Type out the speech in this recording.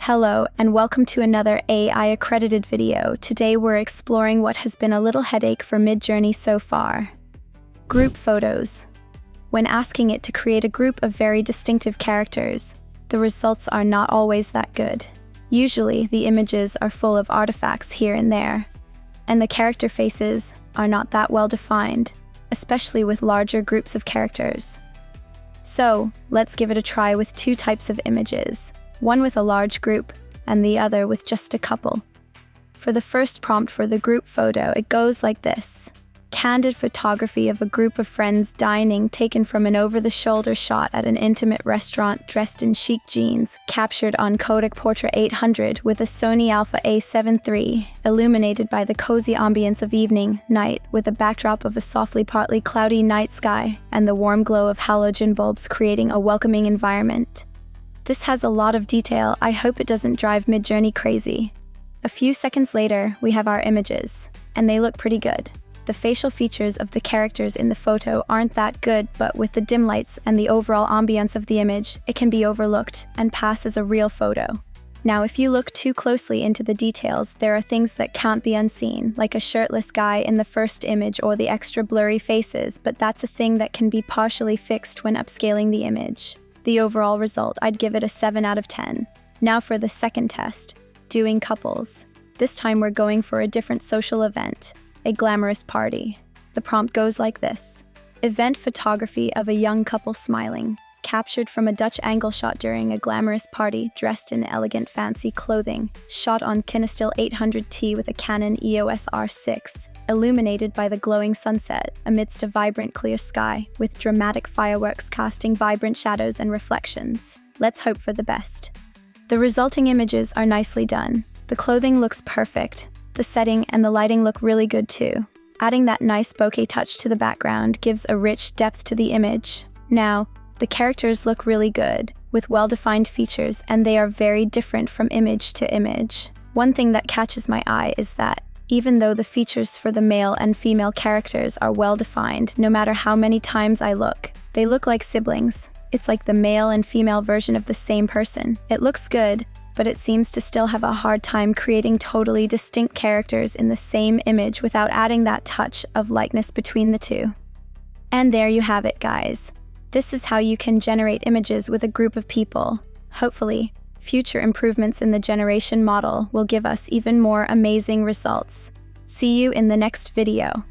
Hello, and welcome to another AI accredited video. Today we're exploring what has been a little headache for Midjourney so far. Group photos. When asking it to create a group of very distinctive characters, the results are not always that good. Usually, the images are full of artifacts here and there, and the character faces are not that well defined, especially with larger groups of characters. So, let's give it a try with two types of images. One with a large group, and the other with just a couple. For the first prompt for the group photo, it goes like this. Candid photography of a group of friends dining taken from an over-the-shoulder shot at an intimate restaurant dressed in chic jeans, captured on Kodak Portra 800 with a Sony Alpha A7 III, illuminated by the cozy ambience of evening, night, with a backdrop of a softly partly cloudy night sky, and the warm glow of halogen bulbs creating a welcoming environment. This has a lot of detail. I hope it doesn't drive Midjourney crazy. A few seconds later, we have our images, and they look pretty good. The facial features of the characters in the photo aren't that good, but with the dim lights and the overall ambience of the image, it can be overlooked and pass as a real photo. Now, if you look too closely into the details, there are things that can't be unseen, like a shirtless guy in the first image or the extra blurry faces, but that's a thing that can be partially fixed when upscaling the image. The overall result, I'd give it a 7 out of 10. Now for the second test, doing couples. This time we're going for a different social event, a glamorous party. The prompt goes like this. Event photography of a young couple smiling, captured from a Dutch angle shot during a glamorous party, dressed in elegant fancy clothing, shot on Kinestill 800T with a Canon EOS R6, illuminated by the glowing sunset amidst a vibrant clear sky, with dramatic fireworks casting vibrant shadows and reflections. Let's hope for the best. The resulting images are nicely done. The clothing looks perfect. The setting and the lighting look really good too. Adding that nice bokeh touch to the background gives a rich depth to the image. Now, the characters look really good, with well-defined features, and they are very different from image to image. One thing that catches my eye is that, even though the features for the male and female characters are well-defined, no matter how many times I look, they look like siblings. It's like the male and female version of the same person. It looks good, but it seems to still have a hard time creating totally distinct characters in the same image without adding that touch of likeness between the two. And there you have it, guys. This is how you can generate images with a group of people. Hopefully, future improvements in the generation model will give us even more amazing results. See you in the next video.